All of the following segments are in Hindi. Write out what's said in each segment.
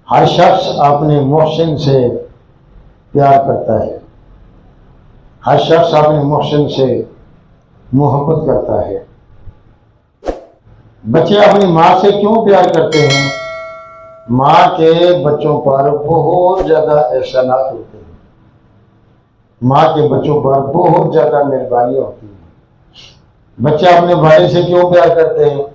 हर शख्स अपने मोहसिन से प्यार करता है, हर शख्स अपने मोहसिन से मोहब्बत करता है। बच्चे अपनी माँ से क्यों प्यार करते हैं? माँ के बच्चों पर बहुत ज़्यादा एहसानात होते हैं, माँ के बच्चों पर बहुत ज़्यादा मेहरबानी होती है। बच्चे अपने वालिद से क्यों प्यार करते हैं?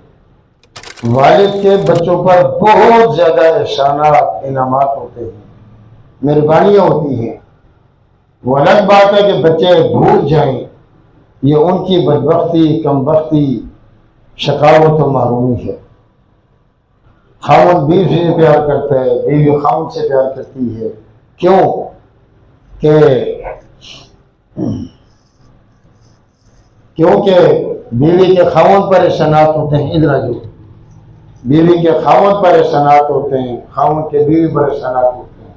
वालिद के बच्चों पर बहुत ज़्यादा एहसानात इनामात होते हैं, मेहरबानियाँ होती हैं। वो अलग बात है कि बच्चे भूल जाएं, ये उनकी बदबख्ती, कमबख्ती, शकावत और महरूमी है। खामन बीवी से प्यार करता है, बीवी खामन से प्यार करती है। क्यों? क्योंकि बीवी के खामन पर एहसानात होते हैं। इधर जो बीवी के खामन पर एहसानात होते हैं, खामन के बीवी पर एहसानात होते हैं।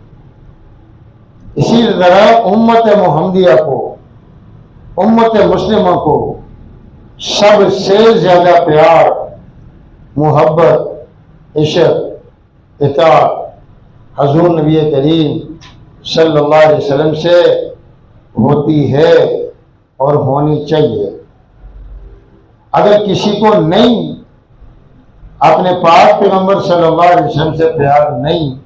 इसी तरह उम्मत मुहम्मदिया को, उम्मत मुस्लिमा को सबसे ज्यादा प्यार, मोहब्बत, इश्क, इताअत हजूर नबी करीम सल्लल्लाहु अलैहि वसल्लम से होती है और होनी चाहिए। अगर किसी को नहीं, अपने पाक पैगंबर सल्लल्लाहु अलैहि वसल्लम से प्यार नहीं,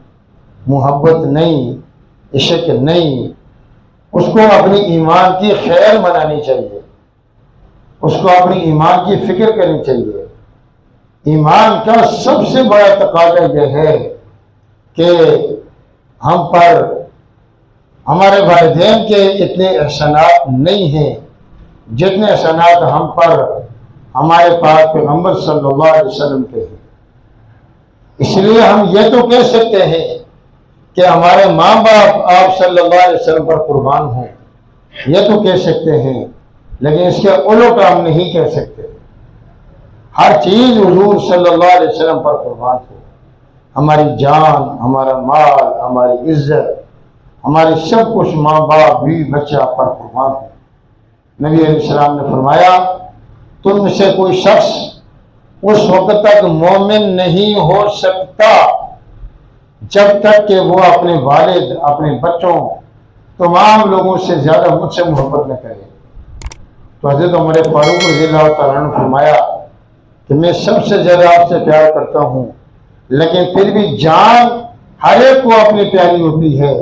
मोहब्बत नहीं, इश्क नहीं, उसको अपनी ईमान की खैर मनानी चाहिए, उसको अपनी ईमान की फिक्र करनी चाहिए। ईमान का सबसे बड़ा तकाजा यह है कि हम पर हमारे वालिदैन के इतने एहसानात नहीं हैं जितने एहसानात हम पर हमारे पाक पैगंबर सल्लल्लाहु अलैहि वसल्लम के हैं। इसलिए हम ये तो कह सकते हैं कि हमारे माँ बाप आप सल्लल्लाहु अलैहि वसल्लम पर कुर्बान हों, ये तो कह सकते हैं, लेकिन इसके उलट हम नहीं कह सकते। हर चीज हुजूर सल्लल्लाहु अलैहि वसल्लम पर कुर्बान हो। हमारी जान, हमारा माल, हमारी इज्जत, हमारी सब कुछ माँ बाप बीवी बच्चा पर कुर्बान हो। नबी अलैहिस्सलाम ने फरमाया, तुम में से कोई शख्स उस वक्त तक मोमिन नहीं हो सकता जब तक कि वो अपने वालिद, अपने बच्चों, तमाम लोगों से ज्यादा मुझसे मोहब्बत न करे। तो हज़रत उमर फारूक रज़ियल्लाहु तआला अन्हु ने फरमाया कि मैं सबसे ज्यादा आपसे प्यार करता हूँ, लेकिन फिर भी जान हर एक को अपनी प्यारी होती है,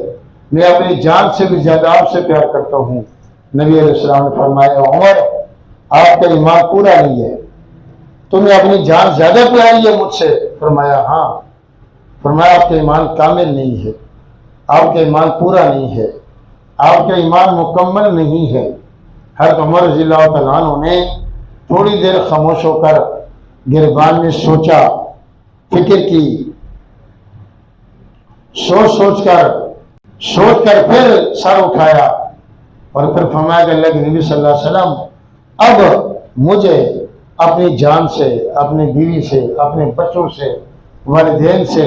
मैं अपनी जान से भी ज्यादा आपसे प्यार करता हूँ। नबी अलैहिस्सलाम ने फरमाया, उमर आपका ईमान पूरा नहीं है, तुम्हें अपनी जान ज्यादा प्यारी है मुझसे? फरमाया हाँ। फरमाया आपका ईमान कामिल नहीं है, आपका ईमान पूरा नहीं है, आपका ईमान मुकम्मल नहीं है। हज़रत उमर रज़ियल्लाहु तआला अन्हु ने थोड़ी देर खामोश होकर गिरबान में सोचा, फिक्र की, सोच कर फिर सर उठाया और फिर फरमाया कि अल्लाह के नबी सल्लल्लाहु अलैहि वसल्लम, अब मुझे अपनी जान से, अपनी बीवी से, अपने बच्चों से, वालिदैन से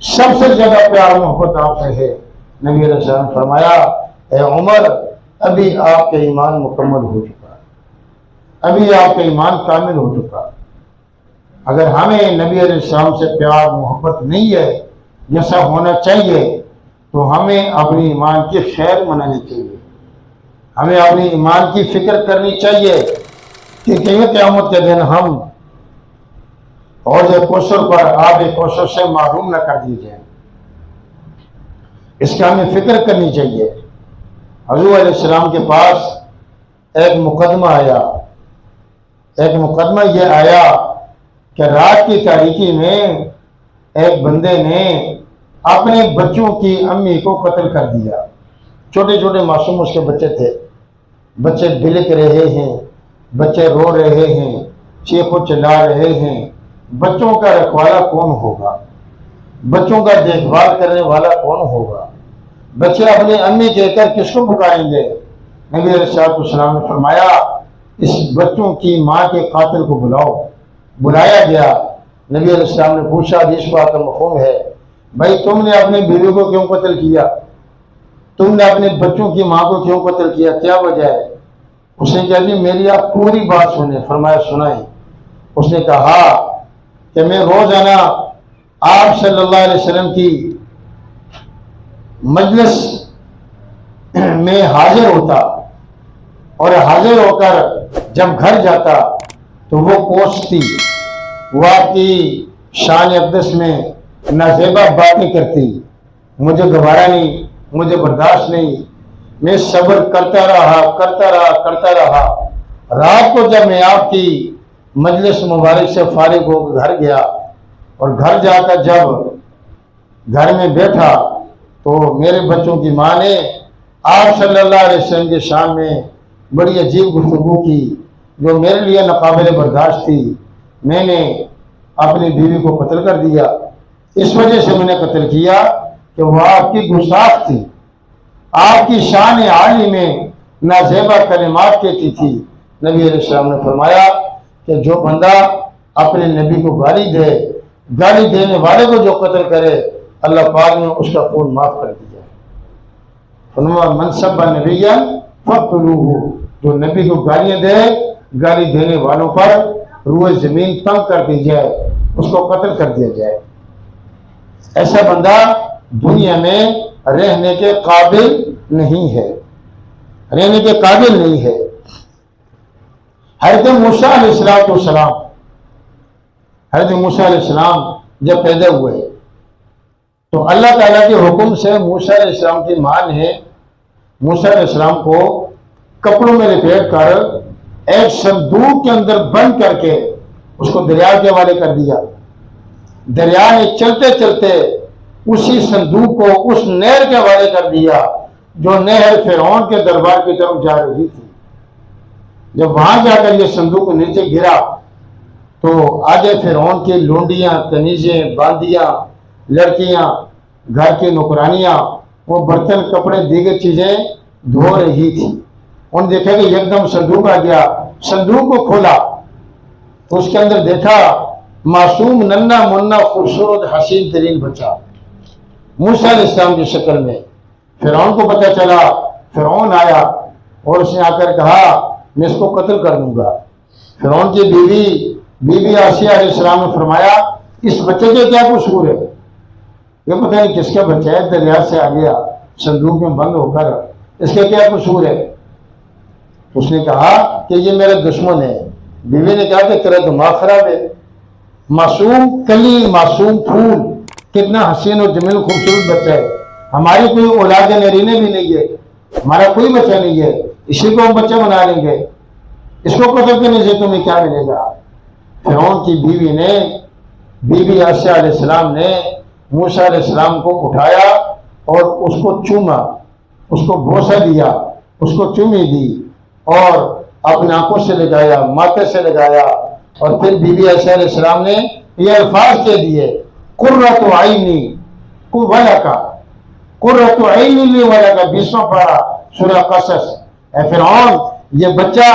सबसे ज्यादा प्यार मोहब्बत आपसे है। नबी अलैहि सल्लम ने फरमाया, ए उमर, अभी आपका ईमान मुकम्मल हो चुका, अभी आपका ईमान कामिल हो चुका। अगर हमें नबी अलैहिस्सलाम से प्यार मोहब्बत नहीं है जैसा होना चाहिए, तो हमें अपनी ईमान की खैर मनानी चाहिए, हमें अपनी ईमान की फिक्र करनी चाहिए कि कहीं क़यामत के दिन हम और जो कौशल पर आप एक कौशल से महरूम न कर दिए जाए, इसका हमें फिक्र करनी चाहिए। हज़ूर अलैहिस्सलाम के पास एक मुकदमा आया, एक मुकदमा ये आया कि रात की तारीकी में एक बंदे ने अपने बच्चों की अम्मी को कत्ल कर दिया। छोटे छोटे मासूम उसके बच्चे थे, बच्चे बिलक रहे हैं, बच्चे रो रहे हैं, चीखो चिल्ला रहे हैं। बच्चों का रखवाला कौन होगा? बच्चों का देखभाल करने वाला कौन होगा? बच्चे अपनी अम्मी कहकर किसको पुकारेंगे? नबी अलैहिस्सलाम ने फरमाया, इस बच्चों की माँ के कातिल को बुलाओ। बुलाया गया। नबी अलैहिस्सलाम ने पूछा, हदीस पाक का मफ़हूम है, भाई तुमने अपने बीवी को क्यों कत्ल किया? तुमने अपने बच्चों की माँ को क्यों कत्ल किया? क्या वजह है? उसने कहा, जी मेरी आप पूरी बात सुने। फरमाया, सुनाई। उसने कहा कि मैं रोजाना आप सल्लल्लाहु अलैहि वसल्लम की मजलिस में हाजिर होता और हाजिर होकर जब घर जाता तो वो कोसती, वह की शान अक़दस में नाज़ेबा बातें करती, मुझे गवारा नहीं, मुझे बर्दाश्त नहीं, मैं सब्र करता रहा करता रहा करता रहा। रात को जब मैं आपकी मजलिस मुबारक से फारिग होकर घर गया और घर जाकर जब घर में बैठा तो मेरे बच्चों की माँ ने आप सल्लल्लाहु अलैहि वसल्लम के शान में बड़ी अजीब गुफ्तगू की जो मेरे लिए नाकाबिल बर्दाश्त थी। मैंने अपनी बीवी को कत्ल कर दिया। इस वजह से मैंने कत्ल किया कि वह आपकी गुस्ताख थी, आपकी शान आली में नाज़ेबा कलिमात कहती थी। नबी अलैहिस्सलाम ने फरमाया कि जो बंदा अपने नबी को गाली दे, गाली देने वाले को जो कत्ल करे, अल्लाह पाक ने उसका खून माफ कर दिया। फरमाया मन सब्बा नबिय्यन फक़्तुलूहु, जो नबी को गालियां दे, गाली देने वालों पर रूए जमीन तंग कर दी जाए, उसको कत्ल कर दिया जाए। ऐसा बंदा दुनिया में रहने के काबिल नहीं है, रहने के काबिल नहीं है। हज़रत मूसा अलैहिस्सलाम, हज़रत मूसा अलैहिस्सलाम जब पैदा हुए तो अल्लाह ताला के हुक्म से मूसा अलैहिस्सलाम की माँ ने मूसा अलैहिस्सलाम को कपड़ों में लपेट कर एक संदूक के अंदर बंद करके उसको दरिया के हवाले कर दिया। दरिया में चलते चलते उसी संदूक को उस नहर के हवाले कर दिया जो नहर फिरौन के दरबार की तरफ जा रही थी। जब वहां जाकर ये संदूक नीचे गिरा तो आगे फिरौन की लोंडियां, कनीजें, बांदियां, लड़कियां, घर की नौकरानियां वो बर्तन, कपड़े, दीगर चीजें धो रही थी। उन्होंने देखा कि एकदम संदूक आ गया। संदूक को खोला तो उसके अंदर देखा मासूम, नन्ना मुन्ना, खूबसूरत, हसीन तरीन बच्चा मूसा अलैहिस्सलाम की शक्ल में। फिरौन को पता चला, फिरौन आया और उसने आकर कहा मैं इसको कत्ल कर दूंगा। फिरौन की बीवी आसिया अलैहिस्सलाम ने फरमाया इस बच्चे के क्या कसूर है, ये पता नहीं किसका बच्चा है, दरिया से आ गया संदूक में बंद होकर, इसका क्या कसूर है। उसने कहा कि ये मेरा दुश्मन है। बीवी ने कहा कि तेरा दिमाग खराब है, मासूम कली, मासूम फूल, कितना हसीन और जमील खूबसूरत बच्चा है, हमारी कोई औलाद नरीने भी नहीं है, हमारा कोई बच्चा नहीं है, इसी को हम बच्चा बना लेंगे, इसको कत्ल करने से तुम्हें क्या मिलेगा। फिरौन की बीवी आसिया अलैहिस्सलाम ने मूसा अलैहिस्सलाम को उठाया और उसको चूमा, उसको बोसा दिया, उसको चूमी दी और अपनी आंखों से लगाया, माथे से लगाया और फिर बीवी आसिया अलैहिस्सलाम ने ये अल्फाज कह दिए कुर्रतु आइनी वलका, कुर्रतु आइनी ली वलका, 20वां पारा सूरह कसस। ऐ फिरौन, ये बच्चा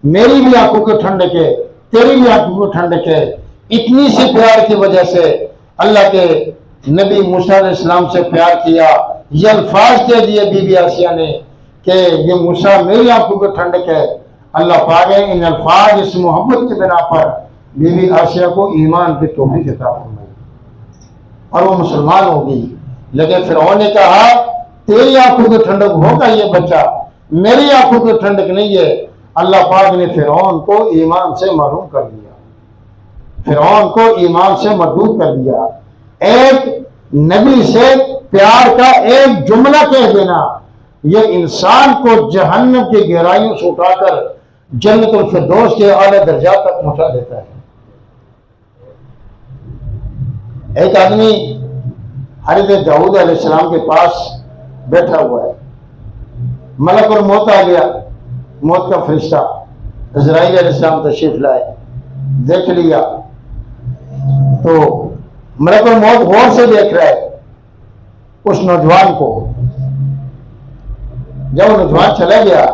मेरी भी आंखों को ठंडक है, तेरी भी आंखों को ठंडक है। इतनी सी प्यार की वजह से अल्लाह के नबी मूसा अलैहिस्सलाम से प्यार किया। ये अल्फाज कह दिए बीबी आसिया ने कि ये मूसा मेरी आंखों को ठंडक है। अल्लाह पाक ने इन अल्फाज, इस मोहब्बत के बिना पर बीबी आसिया को ईमान की तौफीक अता फरमाई और वो मुसलमान हो गई। लेकिन फिरौन ने कहा तेरी आंखों की ठंडक होगा ये बच्चा, मेरी आंखों की ठंडक नहीं है। अल्लाह पाक ने फिरौन को ईमान से महरूम कर दिया, फिरौन को ईमान से मरदूद कर दिया। एक नबी से प्यार का एक जुमला कह देना यह इंसान को जहन्नम की गहराइयों से उठाकर जन्नतुल फिरदौस के आला दर्जा तक पहुंचा देता है। एक आदमी हज़रत दाऊद अलैहिस्सलाम के पास बैठा हुआ है, मलकुल मौत आ गया, मौत का फरिश्ता इज़राइल अलैहिस्सलाम तशरीफ लाए, देख लिया तो मलकुल मौत गौर से देख रहा है उस नौजवान को। जब वो नौजवान चला गया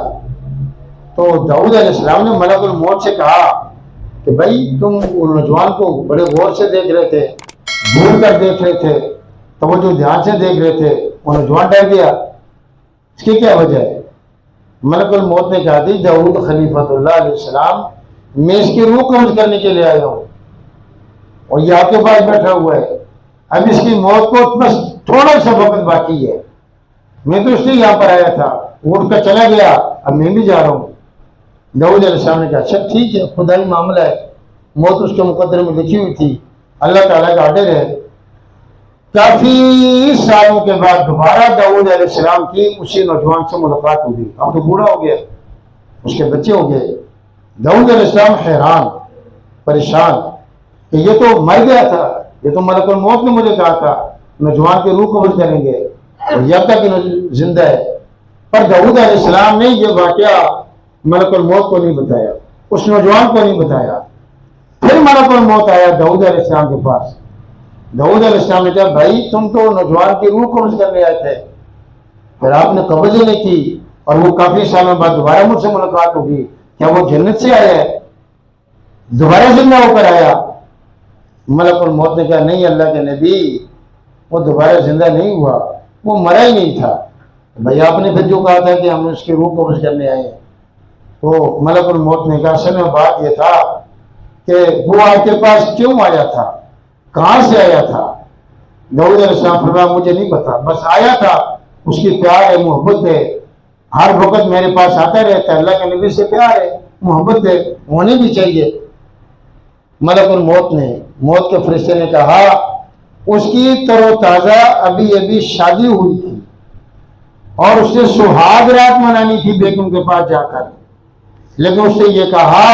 तो दाऊद अलैहिस्सलाम ने मलकुल मौत से कहा कि भाई तुम उस नौजवान को बड़े गौर से देख रहे थे, घूर कर देख रहे थे, तो वो जो ध्यान से देख रहे थे वो नौजवान डर गया, इसकी क्या वजह है। मलकुल मौत ने कहा थी दाऊद खलीफतुल्लाह अलैहिस्सलाम, मैं इसकी रूह कब्ज़ करने के लिए आया हूँ और ये आपके पास बैठा हुआ है, अब इसकी मौत को बस थोड़ा सा वक्त बाकी है, मैं तो इसलिए यहाँ पर आया था, उठ कर चला गया, अब मैं भी जा रहा हूँ। दाऊद अलैहिस्सलाम ने कहा अच्छा ठीक है, खुदाई मामला है, मौत उसके मुकद्दर में लिखी हुई थी, अल्लाह ताला का ऑर्डर है। काफी सालों के बाद दोबारा दाऊद अलैहिस्सलाम की उसी नौजवान से मुलाकात हुई। अब तो बूढ़ा हो गया, उसके बच्चे हो गए। दाऊद अलैहिस्सलाम हैरान परेशान कि ये तो मर गया था, ये तो मलकुल मौत ने मुझे कहा था नौजवान की रूह कब्ज करेंगे, और जब तक जिंदा है। पर दाऊद अलैहिस्सलाम ने यह वाकया मलकुल मौत को नहीं बताया, उस नौजवान को नहीं बताया। फिर मलकुल मौत आया दाऊद अलैहिस्सलाम के पास। दाऊद अलैहिस्सलाम ने कहा भाई तुम तो नौजवान की रूह कब्ज करने आए थे, फिर आपने कब्ज नहीं की, और वो काफी सालों बाद दोबारा मुझसे मुलाकात होगी, क्या वो जन्नत से आया है, दोबारा जिंदा होकर आया? मलकुल मौत ने कहा नहीं अल्लाह के नबी, वो दोबारा जिंदा नहीं हुआ, वो मरा ही नहीं था। भाई आपने फिर जो कहा था कि हम उसकी रूह कब्ज करने आए हैं, तो मलकुल मौत ने कहा असल में बात यह था कि वो आपके पास क्यों आया था, कहां से आया था? दाऊद अलैहिस्सलाम फरमाया मुझे नहीं पता, बस आया था, उसकी प्यार है, मोहब्बत है, हर वक्त मेरे पास आता रहता है, अल्लाह के नबी से प्यार है, मोहब्बत है, होनी भी चाहिए। मलकुल मौत ने, मौत के फरिश्ते ने कहा उसकी तरोताजा अभी अभी शादी हुई थी और उसने सुहाग रात मनानी थी बेगम के पास जाकर, लेकिन उससे ये कहा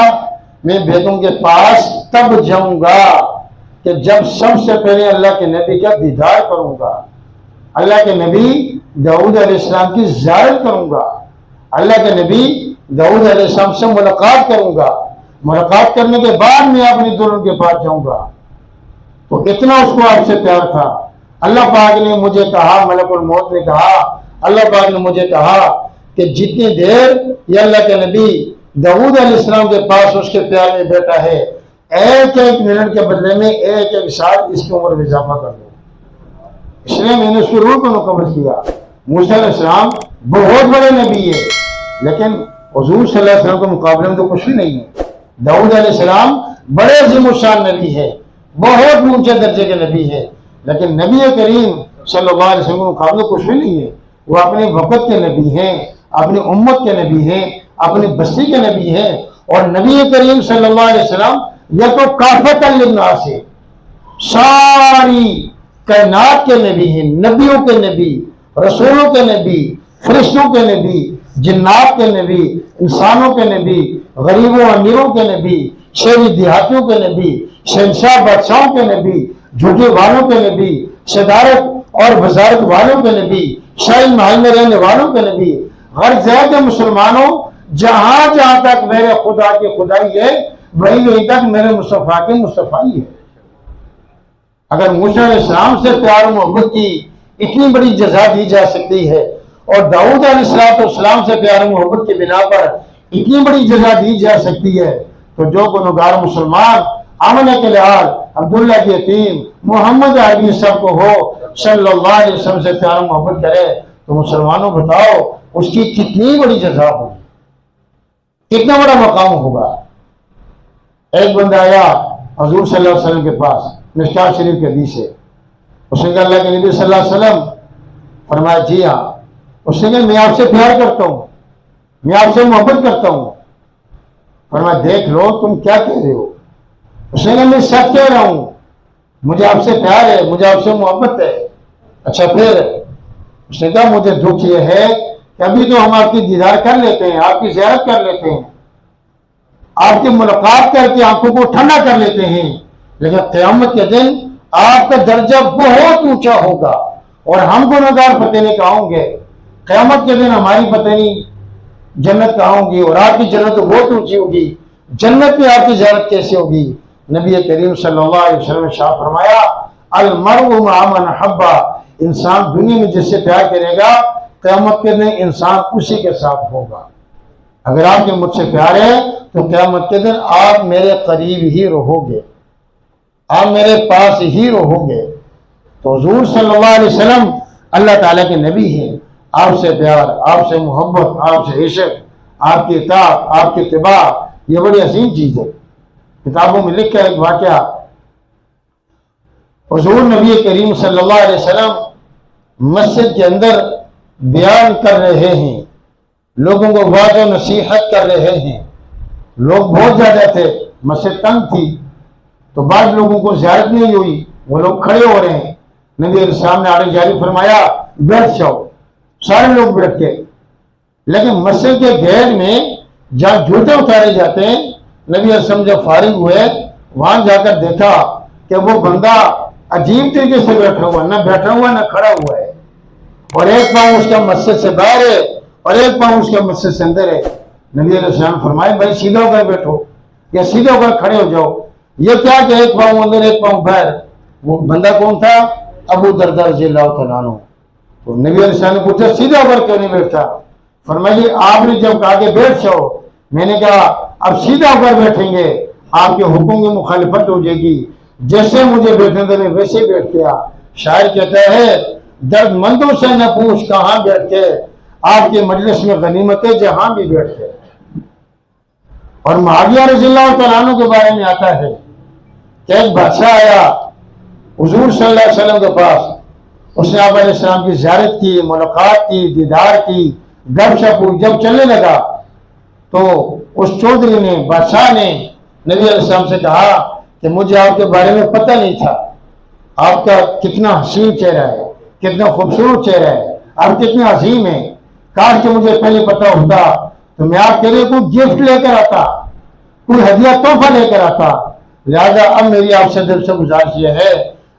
मैं बेगम के पास तब जाऊंगा कि जब सबसे पहले अल्लाह के नबी का दीदार करूंगा, अल्लाह के नबी दाऊद अलैहिस्सलाम की ज़ियारत करूंगा, अल्लाह के नबी दाऊद अलैहिस्सलाम से मुलाकात करूंगा, मुलाकात करने के बाद मैं अपनी दुल्हन के पास जाऊंगा। तो इतना उसको आपसे प्यार था। अल्लाह पाक ने मुझे कहा, मलकुल मौत ने कहा, अल्लाह पाक ने मुझे कहा कि जितनी देर ये अल्लाह के नबी दाऊद अलैहिस्सलाम के पास उसके प्यार में बैठा है, एक एक मिनट के बदले में एक एक साल इसकी उम्र में इजाफा कर दो। इसलिए मैंने उसकी रूह को कब्ज किया। मूसा अलैहिस्सलाम बहुत बड़े नबी है, लेकिन हुजूर सल्लल्लाहु अलैहि वसल्लम के मुकाबले में तो कुछ भी नहीं है। दाऊद अलैहिस्सलाम बड़े अज़ीमुश्शान नबी है, बहुत ऊंचे दर्जे के नबी है, लेकिन नबी करीम सल्लल्लाहु अलैहि वसल्लम के मुकाबले कुछ भी नहीं है। वो अपने वक़्त के नबी हैं, अपनी उम्मत के नबी हैं, अपनी बस्ती के नबी हैं, और नबी करीम सल्लल्लाहु अलैहि वसल्लम यह तो काफ़तन लिन्नास है, सारी कायनात के नबी हैं, नबियों के नबी, रसूलों के नबी, फरिश्तों के नबी, जिन्नात के नबी, इंसानों के नबी, गरीबों अमीरों के नबी, शहरी देहातियों के नबी, शहंशाह बादशाहों के नबी, झूठे वालों के नबी, सदारत और वजारत वालों के नबी, शाही महल में रहने वालों के नबी, हर जगह के मुसलमानों, जहां जहां तक मेरे खुदा की खुदाई है वहीं वहीं तक मेरे मुस्तफा की मुस्तफाई है। अगर मूसा अलैहिस्सलाम से प्यार मोहब्बत की इतनी बड़ी जज़ा दी जा सकती है, और दाऊद अलैहिस्सलाम से प्यार मोहब्बत की बिना पर इतनी बड़ी जज़ा दी जा सकती है, तो जो गुनहगार मुसलमान आमने के लिहाज अब्दुल्ला के यतीम मोहम्मद अरबी सब को हो सल्लल्लाहु अलैहि वसल्लम से प्यार मोहब्बत करे, तो मुसलमानों बताओ उसकी कितनी बड़ी जज़ा होगी, कितना बड़ा मकाम होगा। एक बंदा आया हुजूर सल्लल्लाहु अलैहि वसल्लम के पास, मिशकात शरीफ के हदीस है। उसने कहा अल्लाह के नबी सल्लल्लाहु अलैहि वसल्लम, फरमाया जी हाँ। उसने कहा मैं आपसे प्यार करता हूँ, मैं आपसे मोहब्बत करता हूँ। फरमाया देख लो तुम क्या कह रहे हो। उसने कहा मैं सच कह रहा हूँ, मुझे आपसे प्यार है, मुझे आपसे मोहब्बत है। अच्छा फिर? उसने कहा मुझे दुख ये है कि अभी तो हम आपकी दीदार कर लेते हैं, आपकी ज़ियारत कर लेते हैं, आपकी मुलाकात करके आंखों को ठंडा कर लेते हैं, लेकिन क़यामत के दिन आपका दर्जा बहुत ऊंचा होगा और हम गुनहगार पते नहीं कहाँ होंगे। क़यामत के दिन हमारी पते नहीं जन्नत कहाँ होगी, और आपकी जन्नत तो बहुत ऊंची होगी, जन्नत में आपकी ज़ियारत कैसे होगी? नबी करीम सल्लल्लाहु अलैहि वसल्लम ने शाह फरमाया अल मरउ मअ मन हब्बा, इंसान दुनिया में जिससे प्यार करेगा क़यामत के दिन इंसान उसी के साथ होगा। अगर आपके मुझसे प्यार है तो क़यामत के दिन आप मेरे करीब ही रहोगे, आप मेरे पास ही रहोगे। तो हुजूर सल्लल्लाहु अलैहि वसल्लम अल्लाह ताला के नबी हैं, आपसे प्यार, आपसे मोहब्बत, आपसे इश्क, आपकी इताअत, आपकी इत्तिबा, ये बड़ी अजीम चीज़ है। किताबों में लिखा है एक वाक़या, हुजूर नबी करीम सल्लल्लाहु अलैहि वसल्लम मस्जिद के अंदर बयान कर रहे हैं, लोगों को वाद और नसीहत कर रहे हैं। लोग बहुत ज्यादा थे, मस्जिद तंग थी, तो बाद लोगों को ज़ियारत नहीं हुई, वो लोग खड़े हो रहे हैं। नबी अलैहिस्सलाम ने आगे जारी फरमाया बैठ जाओ, सारे लोग बैठ के। लेकिन मस्जिद के घेर में जहाँ जूते उतारे जाते हैं, नबी अलैहिस्सलाम जब फारिग हुए वहां जाकर देखा कि वो बंदा अजीब तरीके से बैठा हुआ, ना बैठा हुआ ना खड़ा हुआ है, और एक पाँव उसका मस्जिद से बाहर है और एक पाँव उसका मस्जिद से अंदर है। नबी अलैहिस्सलाम फरमाए भाई सीधा होकर बैठो या सीधा होकर खड़े हो जाओ। ये क्या कि एक पाँव अंदर एक पाँव बाहर। वो बंदा कौन था? अबू दरदा रज़ियल्लाहु तआला अन्हु। तो नबी अलैहिस्सलाम ने पूछा सीधा होकर क्यों नहीं बैठता? फरमाइए आपने जब कहा कि बैठ जाओ, मैंने कहा अब सीधा होकर बैठेंगे, आपके हुक्म की मुखालिफत हो जाएगी। जैसे मुझे बैठने देने वैसे ही बैठ गया। शायर कहता है दर्दमंदों से न पूछ कहाँ बैठ के, आपके मजलिस में गनीमतें जहां भी बैठ के। और मुआविया रज़ियल्लाहु तआला अन्हु के बारे में आता है कि एक बादशाह आया हुजूर सल्लल्लाहु अलैहि वसल्लम के पास, उसने आप अलैहिस्सलाम की ज़ियारत की, मुलाकात की, दीदार की, गपशप हुई। जब चलने लगा तो उस चौधरी ने, बादशाह ने नबी अलैहिस्सलाम से कहा कि मुझे आपके बारे में पता नहीं था, आपका कितना हसीन चेहरा है, कितना खूबसूरत चेहरा है, आप कितने अजीम हैं, काश कि मुझे पहले पता होता तो मैं आपके लिए कोई गिफ्ट लेकर आता, कोई हदिया तोहफा लेकर आता। लिहाजा अब मेरी आपसे दिल से गुजारिश यह है,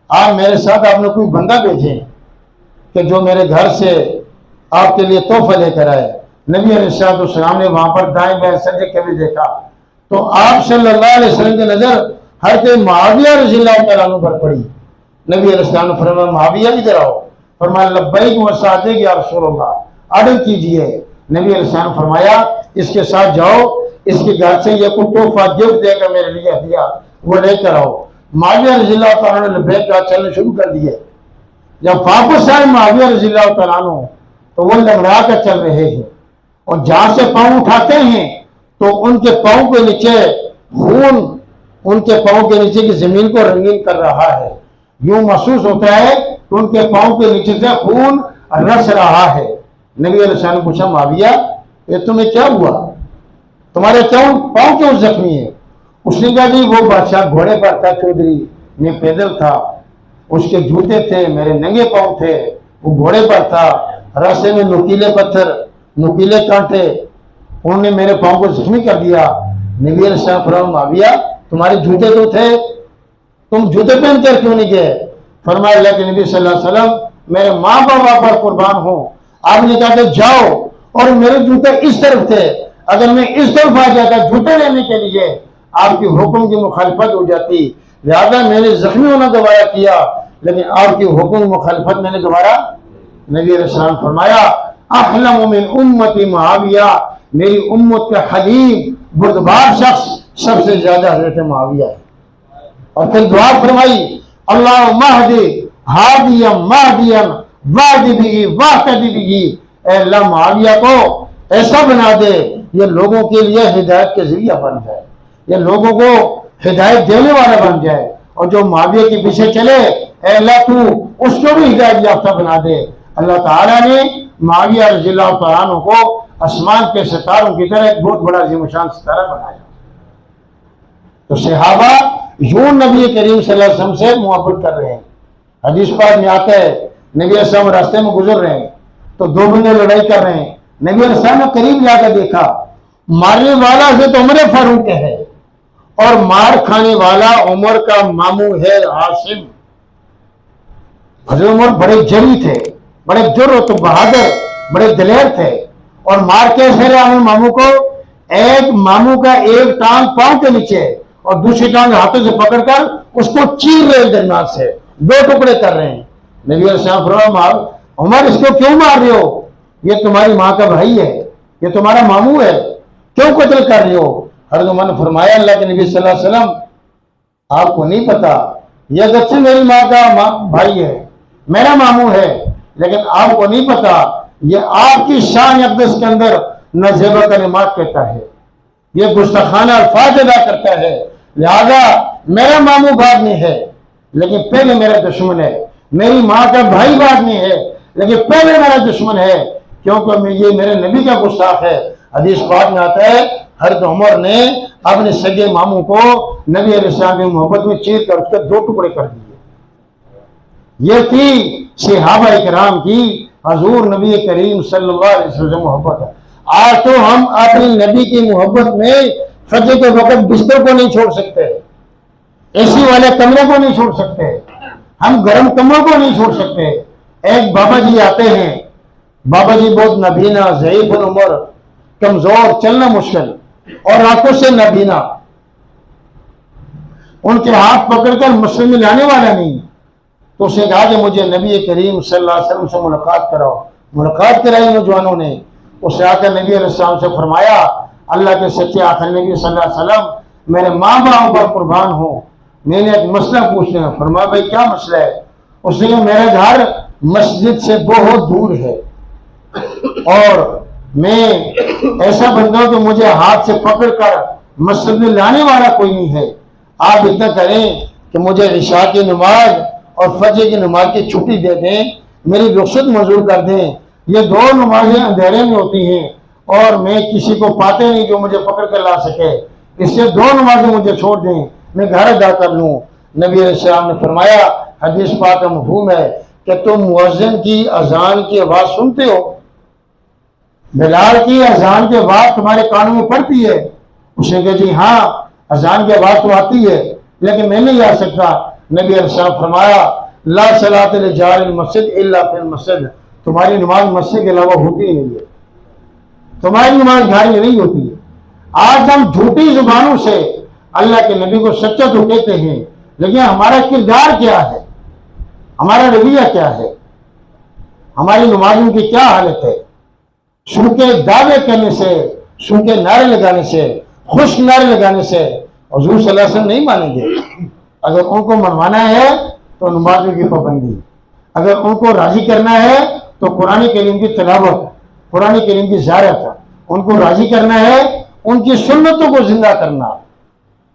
आप मेरे साथ आपने कोई बंदा भेजें कि जो मेरे घर से आपके लिए तोहफा लेकर आए। नबी अलैहिस्सलाम ने वहां पर दाएं बाएं सजे कभी देखा तो आप सल्लल्लाहु अलैहि वसल्लम की नजर हज़रत मुआविया रज़ियल्लाहु तआला अन्हु पर पड़ी। नबी अलैहिस्सलाम ने फरमाया मुआविया इधर आओ। फरमाया लब्बैक व सअदैक या रसूलल्लाह, ऑर्डर कीजिए। नबी अलैहिस्सलाम ने फरमाया इसके साथ जाओ, इसके घर से ये कोई तोहफा गिफ्ट देकर मेरे लिए हदिया वो लेकर आओ। मुआविया रज़ियल्लाहु तआला अन्हु ने लब्बैक कहा, चलने शुरू कर दिए। जब वापस आए मुआविया रज़ियल्लाहु तआला अन्हु तो वो लंगड़ा कर चल रहे हैं, और जहां से पांव उठाते हैं तो उनके पांव के नीचे खून उनके पांव के नीचे की जमीन को रंगीन कर रहा है। यूं महसूस होता है कि उनके पांव के नीचे से खून रस रहा है। नबी अलैहिस्सलाम ने पूछा मुआविया ये तुम्हें क्या हुआ, तुम्हारे क्यों पांव क्यों जख्मी है? उसने कहा जी वो बादशाह घोड़े पर था चौधरी, मैं पैदल था, उसके जूते थे, मेरे नंगे पांव थे, वो घोड़े पर था, रास्ते में नुकीले पत्थर, नुकीले कांटे, उन्होंने मेरे पांव को जख्मी कर दिया। नबी अलैहिस्सलाम फरमाया मुआविया तुम्हारे जूते तो थे, तुम जूते पहन कर क्यों नहीं गए? फरमाया अल्लाह के नबी सल्लल्लाहु अलैहि वसल्लम मेरे माँ बाप पर कुर्बान हो, आपने कहा कि जाओ, और मेरे जूते इस तरफ थे, अगर मैं इस तरफ आ जाता जूते लेने के लिए आपकी हुक्म की मुखालिफत हो जाती, लिहाजा मैंने जख्मी होना दोबारा किया, लेकिन आपकी हुक्म की मुखालिफत मैंने दोबारा। नबी अलैहिस्सलाम फरमाया अहलम मिन उम्मती मुआविया, मेरी उम्मत का हलीम बुर्दबार शख्स सबसे ज्यादा हजरत मुआविया है। और फिर दुआ फरमाई अल्लाह महदी हादियम महदियम वादी बिही वाहतदी बिही, अल्लाह मुआविया को ऐसा बना दे ये लोगों के लिए हिदायत के जरिया बन जाए, ये लोगों को हिदायत देने वाला बन जाए, और जो मुआविया के पीछे चले अल्लाह तू उसको भी हिदायत याफ्ता बना दे। अल्लाह ताला ने मुआविया रज़ियल्लाहु तआला अन्हु को आसमान के सितारों की तरह एक बहुत बड़ा ज़िमशान सितारा बनाया। तो सहाबा यूं नबी करीम सल्लल्लाहु अलैहि वसल्लम से मोहब्बत कर रहे हैं। हदीस पाक में आता है नबी अलैहिस्सलाम रास्ते में गुजर रहे हैं तो दो बंदे लड़ाई कर रहे हैं। नबी अलैहिस्सलाम ने करीब जाकर देखा, मारने वाला से तो उमर फारूक है और मार खाने वाला उमर का मामू है आसिम। हज़रत उमर बड़े जरी थे, बड़े जुर्रत बहादुर, बड़े दिलेर थे, और मार कैसे रहे अपने मामू को? एक मामू का एक टांग पांव के नीचे और दूसरी टांग हाथों से पकड़कर उसको चीर रहे दरमियान से, दो टुकड़े कर रहे हैं। नबी अलैहिस्सलाम फरमाया उमर इसको क्यों मार रहे हो? ये तुम्हारी माँ का भाई है, ये तुम्हारा मामू है, क्यों कत्ल कर रहे हो? हज़रत उमर ने फरमाया अल्लाह के नबी सल्लल्लाहु अलैहि वसल्लम आपको नहीं पता, यह अगरचे मेरी माँ का भाई है, मेरा मामू है, लेकिन आपको नहीं पता ये आपकी शान अक़दस के अंदर नज़ेबा कलिमात कहता है, ये गुस्ताखाना अल्फाज अदा करता है। लिहाजा मेरा मामू बाद में है लेकिन पहले मेरा दुश्मन है, मेरी माँ का भाई बाद में है लेकिन पहले मेरा दुश्मन है। क्योंकि ये मेरे नबी का गुस्ताख है। हदीस पाक में आता है हज़रत उमर ने अपने सगे मामू को नबी अलैहिस्सलाम की मोहब्बत में चीर कर उसके 2 टुकड़े कर दिए। ये थी सहाबा इकराम की हजूर नबी करीम सल्लल्लाहु अलैहि वसल्लम मोहब्बत। आज तो हम अपनी नबी की मोहब्बत में फजर के वक्त बिस्तर को नहीं छोड़ सकते, एसी वाले कमरे को नहीं छोड़ सकते, हम गर्म कमरों को नहीं छोड़ सकते। एक बाबा जी आते हैं, बाबा जी बहुत नबीना, ज़ईफ़ उम्र, कमजोर, चलना मुश्किल और आंखों से नबीना। उनके हाथ पकड़कर मस्जिद में लाने वाला नहीं, तो उसने कहा कि मुझे नबी करीम सल्लल्लाहु अलैहि वसल्लम से मुलाकात कराओ। मुलाकात कराई नौजवानों ने। उससे आकर नबी अलैहिस्सलाम से फरमाया, अल्लाह के सच्चे आखिरी नबी सल्लल्लाहु अलैहि वसल्लम, मेरे माँ बाप पर कुर्बान हो, मैंने एक मसला पूछना है। फरमाया भाई क्या मसला है? उसने कहा मेरा घर मस्जिद से बहुत दूर है और मैं ऐसा बंदा हूं कि मुझे हाथ से पकड़कर मस्जिद में लाने वाला कोई नहीं है। आप इतना करें कि मुझे इशा की नमाज और फजर की नमाज की छुट्टी दे दें, मेरी रुखसत मंजूर कर दें। ये 2 नमाजें अंधेरे में होती हैं और मैं किसी को पाते नहीं जो मुझे पकड़ कर ला सके, इससे 2 नमाजें मुझे छोड़ दें, मैं घर अदा कर लूँ। नबी अलैहिस्सलाम ने फरमाया, हदीस पाक का मफ़हूम है कि तुम मुअज्जिन की अजान की आवाज़ सुनते हो, बिलाल की अजान की आवाज़ तुम्हारे कानों में पड़ती है? उसने कहा जी हाँ, अजान की आवाज़ तो आती है लेकिन मैं नहीं आ सकता। नबी अलैहिस्सलाम फरमाया, ला सलात लिजारिल मस्जिद इल्ला फिल मस्जिद, तुम्हारी नमाज मस्जिद के अलावा होती ही नहीं है, तुम्हारी नमाज घर में नहीं होती है। आज हम झूठी जुबानों से अल्लाह के नबी को सच्चा तो कहते हैं, लेकिन हमारा किरदार क्या है, हमारा रवैया क्या है, हमारी नमाजों की क्या हालत है? सूखे दावे करने से, सूखे नारे लगाने से, खुश नारे लगाने से हुजूर सल्लल्लाहु अलैहि वसल्लम नहीं मानेंगे। अगर उनको मनवाना है तो नमाजों की पाबंदी, अगर उनको राजी करना है तो कुरान करीम की तिलावत, कुरान करीम की ज़ियारत, उनको राजी करना है उनकी सुन्नतों को जिंदा करना,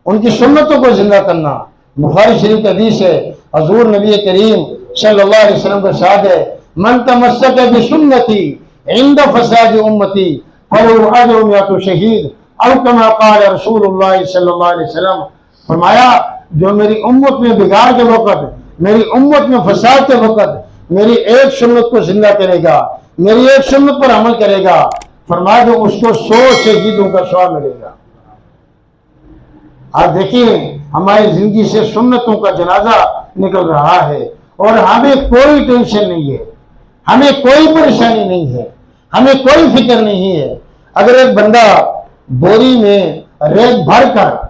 उनकी सुन्नतों को जिंदा करना। बुखारी शरीफ हदीस है, हजूर नबी करीम सल्लल्लाहु अलैहि वसल्लम के साथ है, मन तमस्सक बिसुन्नती इंद फसाद उम्मती फलहु अजरुन मिअतु शहीद औ कमा क़ाल रसूलुल्लाह सल्लल्लाहु अलैहि वसल्लम। फरमाया जो मेरी उम्मत में बिगाड़ के वक्त, मेरी उम्मत में फसाद के वक्त मेरी एक सुन्नत को जिंदा करेगा, मेरी एक सुन्नत पर अमल करेगा, फरमाया तो उसको 100 शहीदों का सवाब मिलेगा। आप देखिए हमारी जिंदगी से सुन्नतों का जनाजा निकल रहा है और हमें कोई टेंशन नहीं है, हमें कोई परेशानी नहीं है, हमें कोई फिक्र नहीं है। अगर एक बंदा बोरी में रेत भरकर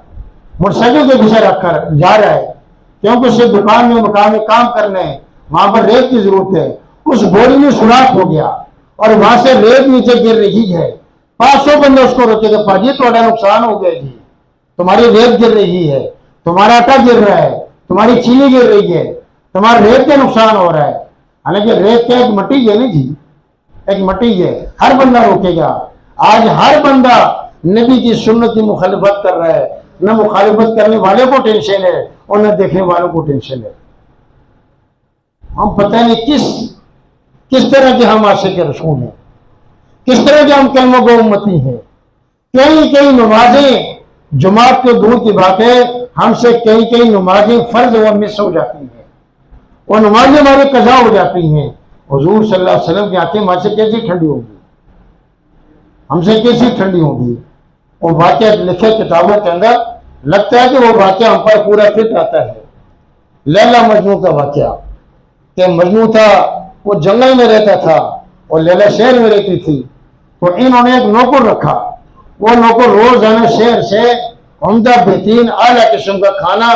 मोटरसाइकिल के पीछे रखकर जा रहा है क्योंकि उसे दुकान में मकान में काम करने वहां पर रेत की जरूरत है, उस बोरी में सुराख हो गया और वहां से रेत नीचे गिर रही है, 500 बंदे उसको रोकेगा, पाजी थोड़ा नुकसान हो गया जी, तुम्हारी रेत गिर रही है, तुम्हारा आटा गिर रहा है, तुम्हारी चीनी गिर रही है, तुम्हारा रेत का नुकसान हो रहा है। हालांकि रेत का एक मट्टी है नहीं जी, एक मट्टी है, हर बंदा रोकेगा। आज हर बंदा नबी की सुन्नत की मुखालिफत कर रहा है, न मुखालिफत करने वाले को टेंशन है और न देखने वालों को टेंशन है। हम पता नहीं किस तरह के हम आशिक रसूल हैं, किस तरह के हम कलमा गो उम्मती हैं। कई नमाजें जमात के दूर की बात है, हमसे कई नमाजें फर्ज और मिस हो जाती हैं और नमाजें हमारी कज़ा हो जाती हैं। हुजूर सल्लल्लाहु अलैहि वसल्लम की आंखें हमसे कैसी ठंडी होगी, हमसे कैसी ठंडी होगी। वो वाक़या लिखे किताबों के अंदर लगता है कि वो वाक़या हम पर पूरा फिट आता है। लैला मजनू का वाक़या कि मजनू था, वो जंगल में रहता था और लैला शहर में रहती थी, तो इन्होंने एक नौकर रखा। वो नौकर रोजाना शहर से उम्दा बेहतरीन आला किस्म का खाना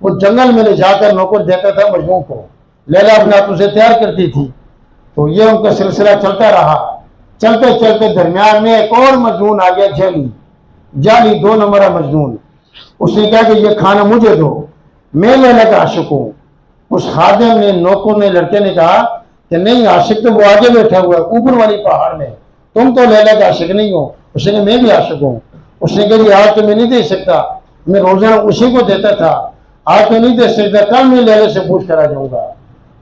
वो जंगल में ले जाकर नौकर देता था मजनू को। लैला अपने हाथों से तैयार करती थी। तो ये उनका सिलसिला चलता रहा। चलते चलते दरमियान में एक और मजनून आ गया, जाली 2 नंबर मजनून। उसने कहा कि ये खाना मुझे दो, मैं लैला का आशिक हूँ। उस खादिम ने, नौकर ने, लड़के ने कहा कि नहीं, आशिक तो वो आगे बैठा हुआ है ऊपर वाली पहाड़ में, तुम तो लैला का आशिक नहीं हो। उसने कहा मैं भी आशिक हूँ। उसने कहा आज तो मैं नहीं दे सकता, मैं रोजाना उसी को देता था, आज तो नहीं दे सकता, कल मैं लैला से पूछ कर आ जाऊंगा।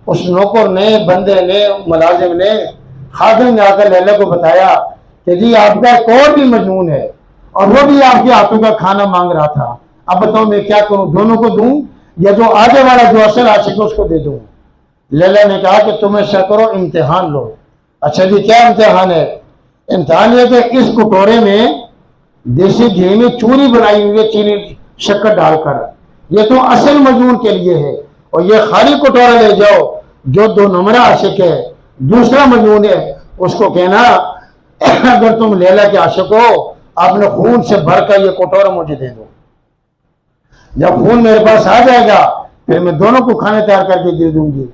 उस नौकर ने, बंदे ने, मुलाजिम ने खादिम ने आकर लैला को बताया कि जी आपका एक और भी मजनून है और वो भी आपके हाथों का खाना मांग रहा था, अब बताओ मैं क्या करूं, दोनों को दूं या जो आगे वाला जो असल आशिक है उसको दे दूं। लैला ने कहा कि तुम ऐसा करो, इम्तिहान लो। अच्छा जी क्या इम्तिहान है? इम्तिहान ये कि इस कटोरे में देसी घी में चूरी बनाई हुई है चीनी शक्कर डालकर, ये तो असल मजनून के लिए है, और ये खाली कटोरा ले जाओ जो 2 नंबरा आशिक है, दूसरा मजनून है, उसको कहना अगर तुम लैला के आशिक हो आपने खून से भरकर ये कटोरा मुझे दे दो। जब खून मेरे पास आ जाएगा फिर मैं दोनों को खाने तैयार करके दे दूंगी।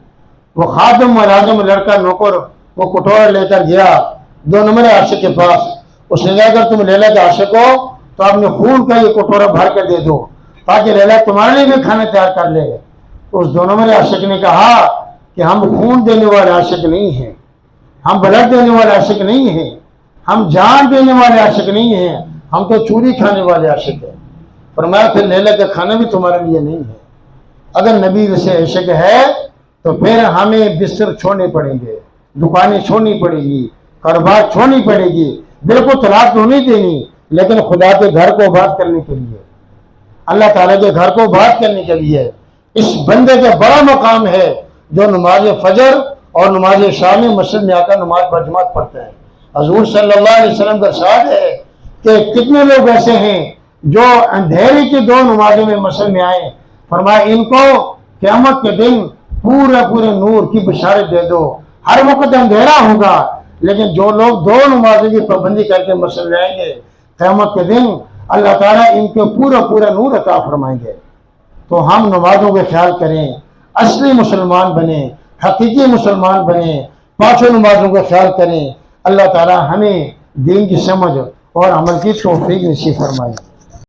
वो खादिम मुलाजिम लड़का नौकर वो कटोरा लेकर गया 2 नंबर आशिक के पास। उसने कहा अगर तुम लैला के आशिक हो तो आपने खून का ये कटोरा भर कर दे दो ताकि लैला तुम्हारे लिए भी खाना तैयार कर ले। उस 2 नंबर आशिक ने कहा कि हम खून देने वाले आशिक नहीं हैं, हम ब्लड देने वाले आशिक नहीं हैं, हम जान देने वाले आशिक नहीं हैं, हम तो चूरी खाने वाले आशिक हैं। फरमाया फिर लैला का खाना भी तुम्हारे लिए नहीं है। अगर नबी से आशिक है तो फिर हमें बिस्तर छोड़ने पड़ेंगे, दुकानें छोड़नी पड़ेगी, कारोबार छोड़नी पड़ेगी, बिल्कुल तलाक तो नहीं देनी, लेकिन खुदा के घर को आबाद करने के लिए, अल्लाह ताला के घर को आबाद करने के लिए इस बंदे का बड़ा मकाम है जो नमाज फजर और नमाज शाम में मस्जिद में आकर नमाज बजमात पढ़ता है। हजूर सल्लल्लाहु अलैहि वसल्लम का इरशाद है कि कितने लोग ऐसे हैं जो अंधेरे की 2 नमाजों में मस्जिद में आए, फरमाया इनको क़यामत के दिन पूरे पूरे नूर की बशारत दे दो। हर वक्त अंधेरा होगा लेकिन जो लोग 2 नमाजों की पाबंदी करके मस्जिद में आएंगे क़यामत के दिन अल्लाह ताला इनको पूरा पूरा नूर अता फरमाएंगे। तो हम नमाजों का ख्याल करें, असली मुसलमान बने, हकीकी मुसलमान बने, 5 नमाजों का ख्याल करें। अल्लाह ताला हमें दीन की समझ और अमल की तौफीक नसीब फरमाए।